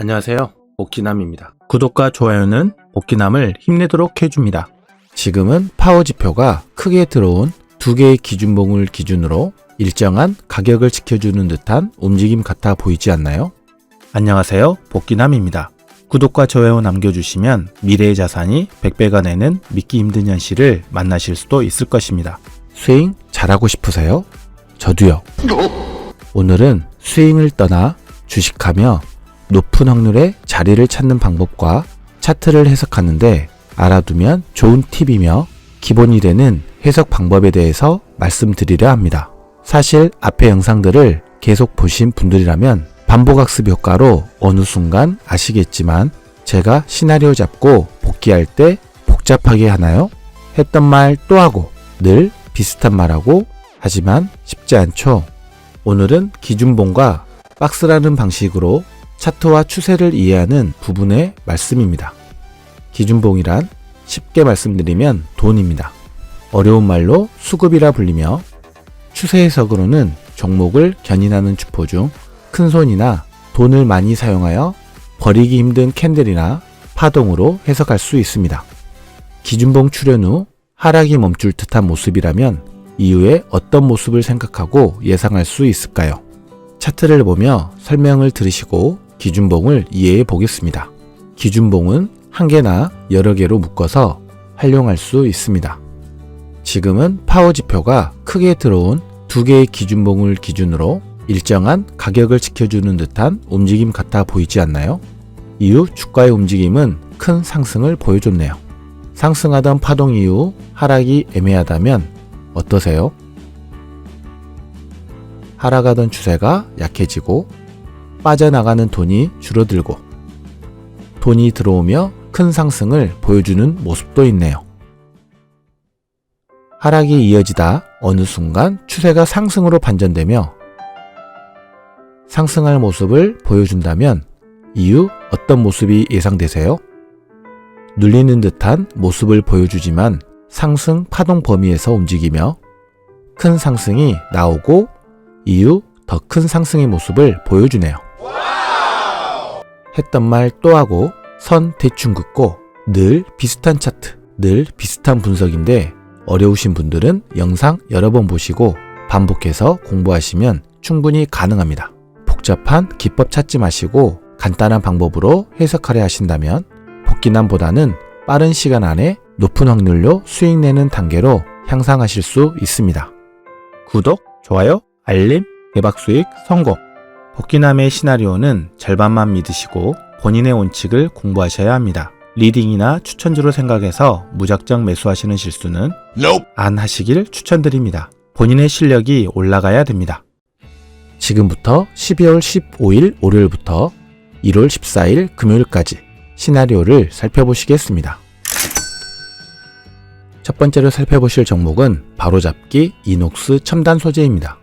안녕하세요. 복기남입니다. 구독과 좋아요는 복기남을 힘내도록 해줍니다. 지금은 파워 지표가 크게 들어온 두 개의 기준봉을 기준으로 일정한 가격을 지켜주는 듯한 움직임 같아 보이지 않나요? 안녕하세요. 복기남입니다. 구독과 좋아요 남겨주시면 미래의 자산이 100배가 되는 믿기 힘든 현실을 만나실 수도 있을 것입니다. 스윙 잘하고 싶으세요? 저도요. 오늘은 스윙을 떠나 주식하며 높은 확률의 자리를 찾는 방법과 차트를 해석하는데 알아두면 좋은 팁이며 기본이 되는 해석 방법에 대해서 말씀드리려 합니다. 사실 앞의 영상들을 계속 보신 분들이라면 반복학습 효과로 어느 순간 아시겠지만 제가 시나리오 잡고 복귀할 때 복잡하게 하나요? 했던 말 또 하고 늘 비슷한 말하고 하지만 쉽지 않죠. 오늘은 기준봉과 박스라는 방식으로 차트와 추세를 이해하는 부분의 말씀입니다. 기준봉이란 쉽게 말씀드리면 돈입니다. 어려운 말로 수급이라 불리며 추세 해석으로는 종목을 견인하는 주포 중 큰손이나 돈을 많이 사용하여 버리기 힘든 캔들이나 파동으로 해석할 수 있습니다. 기준봉 출현 후 하락이 멈출 듯한 모습이라면 이후에 어떤 모습을 생각하고 예상할 수 있을까요? 차트를 보며 설명을 들으시고 기준봉을 이해해 보겠습니다. 기준봉은 한 개나 여러 개로 묶어서 활용할 수 있습니다. 지금은 파워 지표가 크게 들어온 두 개의 기준봉을 기준으로 일정한 가격을 지켜주는 듯한 움직임 같아 보이지 않나요? 이후 주가의 움직임은 큰 상승을 보여줬네요. 상승하던 파동 이후 하락이 애매하다면 어떠세요? 하락하던 추세가 약해지고 빠져나가는 돈이 줄어들고 돈이 들어오며 큰 상승을 보여주는 모습도 있네요. 하락이 이어지다 어느 순간 추세가 상승으로 반전되며 상승할 모습을 보여준다면 이후 어떤 모습이 예상되세요? 눌리는 듯한 모습을 보여주지만 상승 파동 범위에서 움직이며 큰 상승이 나오고 이후 더 큰 상승의 모습을 보여주네요. 했던 말 또 하고 선 대충 긋고 늘 비슷한 차트, 늘 비슷한 분석인데 어려우신 분들은 영상 여러 번 보시고 반복해서 공부하시면 충분히 가능합니다. 복잡한 기법 찾지 마시고 간단한 방법으로 해석하려 하신다면 복기남보다는 빠른 시간 안에 높은 확률로 수익 내는 단계로 향상하실 수 있습니다. 구독, 좋아요, 알림, 대박 수익 성공! 복기남의 시나리오는 절반만 믿으시고 본인의 원칙을 공부하셔야 합니다. 리딩이나 추천주로 생각해서 무작정 매수하시는 실수는 안 하시길 추천드립니다. 본인의 실력이 올라가야 됩니다. 지금부터 12월 15일 월요일부터 1월 14일 금요일까지 시나리오를 살펴보시겠습니다. 첫 번째로 살펴보실 종목은 바로잡기 이녹스 첨단 소재입니다.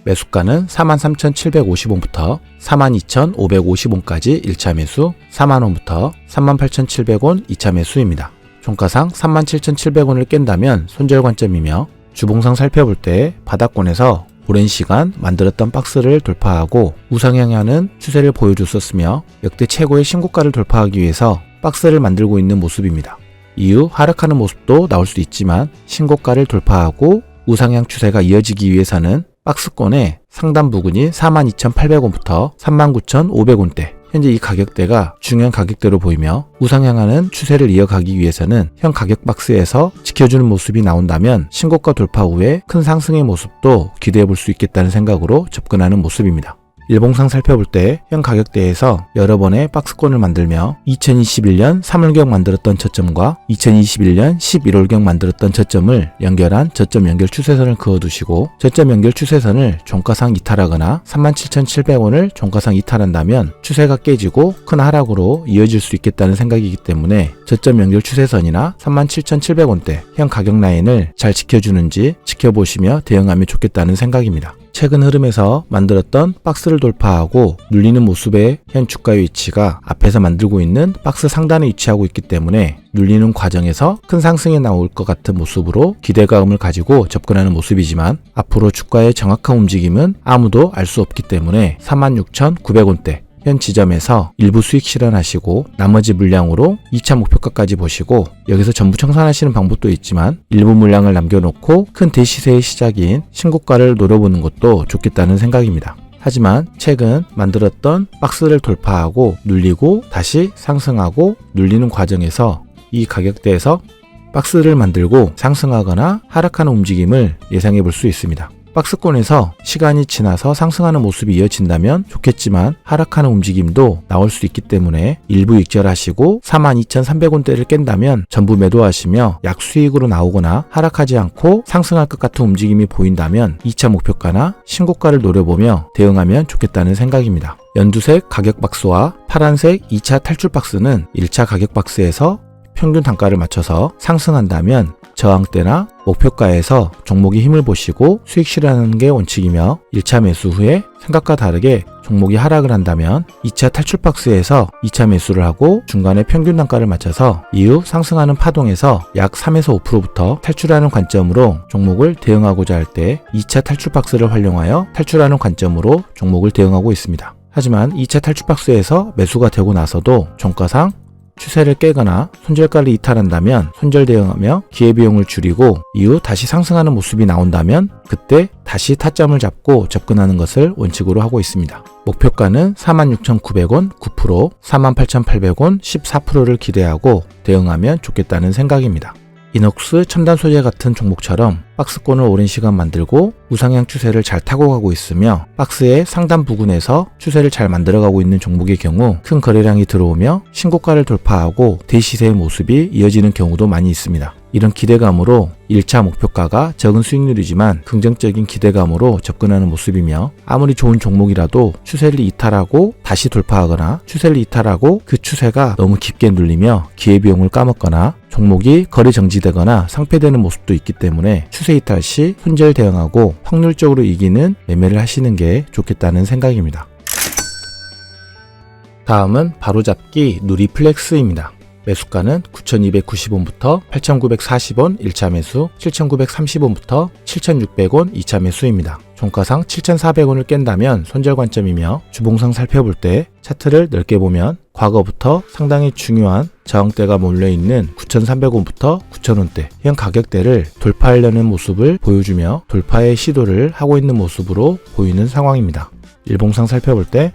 매수가는 43,750원부터 42,550원까지 1차 매수, 4만원부터 38,700원 2차 매수입니다. 종가상 37,700원을 깬다면 손절 관점이며 주봉상 살펴볼 때 바닥권에서 오랜 시간 만들었던 박스를 돌파하고 우상향하는 추세를 보여줬었으며 역대 최고의 신고가를 돌파하기 위해서 박스를 만들고 있는 모습입니다. 이후 하락하는 모습도 나올 수 있지만 신고가를 돌파하고 우상향 추세가 이어지기 위해서는 박스권의 상단 부근이 42,800원부터 39,500원대 현재 이 가격대가 중요한 가격대로 보이며 우상향하는 추세를 이어가기 위해서는 현 가격 박스에서 지켜주는 모습이 나온다면 신고가 돌파 후에 큰 상승의 모습도 기대해 볼 수 있겠다는 생각으로 접근하는 모습입니다. 일봉상 살펴볼 때 현 가격대에서 여러 번의 박스권을 만들며 2021년 3월경 만들었던 저점과 2021년 11월경 만들었던 저점을 연결한 저점 연결 추세선을 그어두시고 저점 연결 추세선을 종가상 이탈하거나 37,700원을 종가상 이탈한다면 추세가 깨지고 큰 하락으로 이어질 수 있겠다는 생각이기 때문에 저점 연결 추세선이나 37,700원대 현 가격 라인을 잘 지켜주는지 지켜보시며 대응하면 좋겠다는 생각입니다. 최근 흐름에서 만들었던 박스를 돌파하고 눌리는 모습의 현 주가의 위치가 앞에서 만들고 있는 박스 상단에 위치하고 있기 때문에 눌리는 과정에서 큰 상승이 나올 것 같은 모습으로 기대감을 가지고 접근하는 모습이지만 앞으로 주가의 정확한 움직임은 아무도 알 수 없기 때문에 46,900원대 현 지점에서 일부 수익 실현하시고 나머지 물량으로 2차 목표가까지 보시고 여기서 전부 청산하시는 방법도 있지만 일부 물량을 남겨놓고 큰 대시세의 시작인 신고가를 노려보는 것도 좋겠다는 생각입니다. 하지만 최근 만들었던 박스를 돌파하고 눌리고 다시 상승하고 눌리는 과정에서 이 가격대에서 박스를 만들고 상승하거나 하락하는 움직임을 예상해 볼 수 있습니다. 박스권에서 시간이 지나서 상승하는 모습이 이어진다면 좋겠지만 하락하는 움직임도 나올 수 있기 때문에 일부 익절하시고 42,300원대를 깬다면 전부 매도하시며 약수익으로 나오거나 하락하지 않고 상승할 것 같은 움직임이 보인다면 2차 목표가나 신고가를 노려보며 대응하면 좋겠다는 생각입니다. 연두색 가격 박스와 파란색 2차 탈출 박스는 1차 가격 박스에서 평균 단가를 맞춰서 상승한다면 저항대나 목표가에서 종목이 힘을 보시고 수익 실현하는 게 원칙이며 1차 매수 후에 생각과 다르게 종목이 하락을 한다면 2차 탈출 박스에서 2차 매수를 하고 중간에 평균 단가를 맞춰서 이후 상승하는 파동에서 약 3에서 5%부터 탈출하는 관점으로 종목을 대응하고자 할 때 2차 탈출 박스를 활용하여 탈출하는 관점으로 종목을 대응하고 있습니다. 하지만 2차 탈출 박스에서 매수가 되고 나서도 종가상 추세를 깨거나 손절가를 이탈한다면 손절 대응하며 기회비용을 줄이고 이후 다시 상승하는 모습이 나온다면 그때 다시 타점을 잡고 접근하는 것을 원칙으로 하고 있습니다. 목표가는 46,900원 9%, 48,800원 14%를 기대하고 대응하면 좋겠다는 생각입니다. 이녹스 첨단 소재 같은 종목처럼 박스권을 오랜 시간 만들고 우상향 추세를 잘 타고 가고 있으며 박스의 상단 부근에서 추세를 잘 만들어가고 있는 종목의 경우 큰 거래량이 들어오며 신고가를 돌파하고 대시세의 모습이 이어지는 경우도 많이 있습니다. 이런 기대감으로 1차 목표가가 적은 수익률이지만 긍정적인 기대감으로 접근하는 모습이며 아무리 좋은 종목이라도 추세를 이탈하고 다시 돌파하거나 추세를 이탈하고 그 추세가 너무 깊게 눌리며 기회비용을 까먹거나 종목이 거래 정지되거나 상폐되는 모습도 있기 때문에 추세 이탈 시 손절 대응하고 확률적으로 이기는 매매를 하시는 게 좋겠다는 생각입니다. 다음은 바로잡기 누리플렉스입니다. 매수가는 9,290원부터 8,940원 1차 매수, 7,930원부터 7,600원 2차 매수입니다. 종가상 7,400원을 깬다면 손절 관점이며 주봉상 살펴볼 때 차트를 넓게 보면 과거부터 상당히 중요한 저항대가 몰려있는 9,300원부터 9,000원대 현 가격대를 돌파하려는 모습을 보여주며 돌파의 시도를 하고 있는 모습으로 보이는 상황입니다. 일봉상 살펴볼 때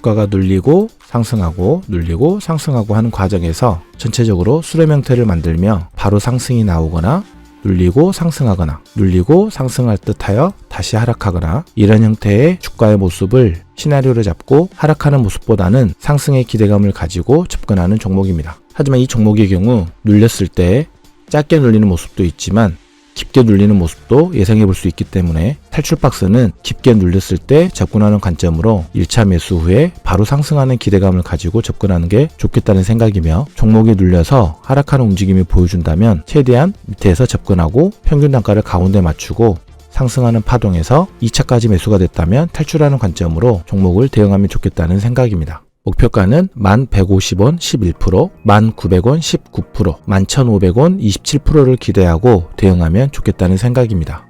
주가가 눌리고 상승하고 눌리고 상승하고 하는 과정에서 전체적으로 수렴 형태를 만들며 바로 상승이 나오거나 눌리고 상승하거나 눌리고 상승할 듯하여 다시 하락하거나 이런 형태의 주가의 모습을 시나리오를 잡고 하락하는 모습보다는 상승의 기대감을 가지고 접근하는 종목입니다. 하지만 이 종목의 경우 눌렸을 때 짧게 눌리는 모습도 있지만 깊게 눌리는 모습도 예상해 볼 수 있기 때문에 탈출 박스는 깊게 눌렸을 때 접근하는 관점으로 1차 매수 후에 바로 상승하는 기대감을 가지고 접근하는 게 좋겠다는 생각이며 종목이 눌려서 하락하는 움직임을 보여준다면 최대한 밑에서 접근하고 평균 단가를 가운데 맞추고 상승하는 파동에서 2차까지 매수가 됐다면 탈출하는 관점으로 종목을 대응하면 좋겠다는 생각입니다. 목표가는 1,150원 11%, 1,900원 19%, 11,500원 27%를 기대하고 대응하면 좋겠다는 생각입니다.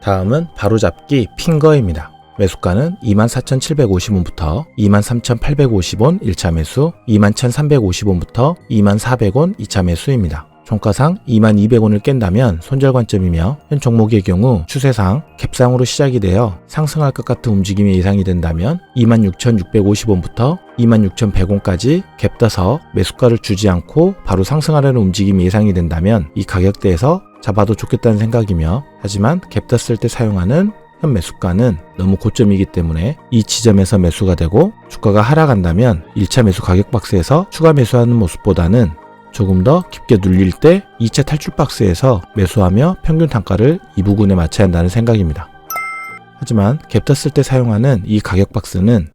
다음은 바로잡기 핑거입니다. 매수가는 24,750원부터 23,850원 1차 매수, 21,350원부터 24,000원 2차 매수입니다. 종가상 22,000원을 깬다면 손절 관점이며 현 종목의 경우 추세상 갭상으로 시작이 되어 상승할 것 같은 움직임이 예상이 된다면 26,650원부터 26,100원까지 갭 떠서 매수가를 주지 않고 바로 상승하려는 움직임이 예상이 된다면 이 가격대에서 잡아도 좋겠다는 생각이며 하지만 갭 떴을 때 사용하는 현 매수가는 너무 고점이기 때문에 이 지점에서 매수가 되고 주가가 하락한다면 1차 매수 가격 박스에서 추가 매수하는 모습보다는 조금 더 깊게 눌릴 때 2차 탈출 박스에서 매수하며 평균 단가를 이 부근에 맞춰야 한다는 생각입니다. 하지만 갭 떴을 때 사용하는 이 가격 박스는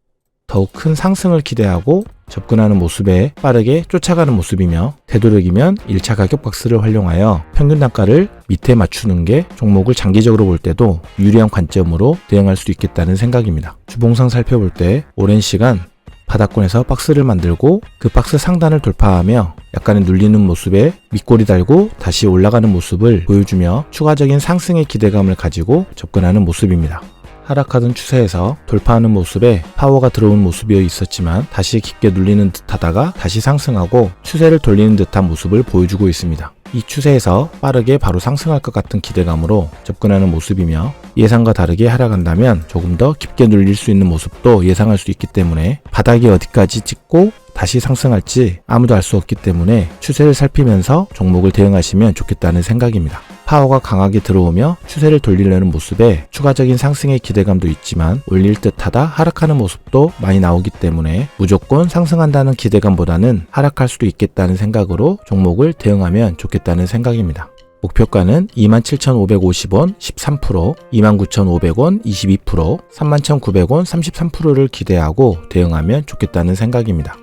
더욱 큰 상승을 기대하고 접근하는 모습에 빠르게 쫓아가는 모습이며 되도록이면 1차 가격 박스를 활용하여 평균 단가를 밑에 맞추는 게 종목을 장기적으로 볼 때도 유리한 관점으로 대응할 수 있겠다는 생각입니다. 주봉상 살펴볼 때 오랜 시간 바닥권에서 박스를 만들고 그 박스 상단을 돌파하며 약간의 눌리는 모습에 밑골이 달고 다시 올라가는 모습을 보여주며 추가적인 상승의 기대감을 가지고 접근하는 모습입니다. 하락하던 추세에서 돌파하는 모습에 파워가 들어온 모습이어 있었지만 다시 깊게 눌리는 듯 하다가 다시 상승하고 추세를 돌리는 듯한 모습을 보여주고 있습니다. 이 추세에서 빠르게 바로 상승할 것 같은 기대감으로 접근하는 모습이며 예상과 다르게 하락한다면 조금 더 깊게 눌릴 수 있는 모습도 예상할 수 있기 때문에 바닥이 어디까지 찍고 다시 상승할지 아무도 알 수 없기 때문에 추세를 살피면서 종목을 대응하시면 좋겠다는 생각입니다. 파워가 강하게 들어오며 추세를 돌리려는 모습에 추가적인 상승의 기대감도 있지만 올릴 듯하다 하락하는 모습도 많이 나오기 때문에 무조건 상승한다는 기대감보다는 하락할 수도 있겠다는 생각으로 종목을 대응하면 좋겠다는 생각입니다. 목표가는 27,550원 13%, 29,500원 22%, 31,900원 33%를 기대하고 대응하면 좋겠다는 생각입니다.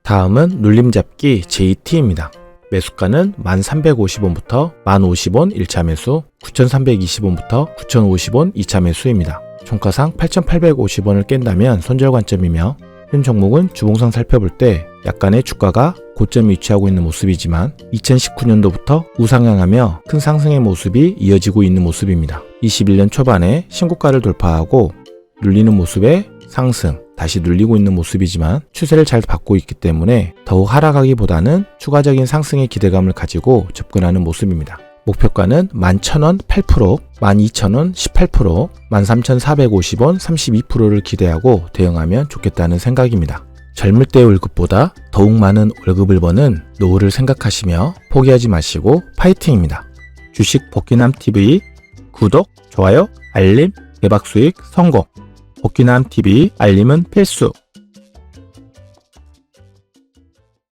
다음은 눌림잡기 JT입니다. 매수가는 1,350원부터 1,050원 1차 매수, 9,320원부터 9,050원 2차 매수입니다. 총가상 8,850원을 깬다면 손절 관점이며 현 종목은 주봉상 살펴볼 때 약간의 주가가 고점에 위치하고 있는 모습이지만 2019년도부터 우상향하며 큰 상승의 모습이 이어지고 있는 모습입니다. 21년 초반에 신고가를 돌파하고 눌리는 모습의 상승, 다시 눌리고 있는 모습이지만 추세를 잘 받고 있기 때문에 더욱 하락하기보다는 추가적인 상승의 기대감을 가지고 접근하는 모습입니다. 목표가는 11,000원 8%, 12,000원 18%, 13,450원 32%를 기대하고 대응하면 좋겠다는 생각입니다. 젊을 때의 월급보다 더욱 많은 월급을 버는 노후를 생각하시며 포기하지 마시고 파이팅입니다. 주식 복귀남TV 구독, 좋아요, 알림, 대박수익 성공. 복귀남TV 알림은 필수.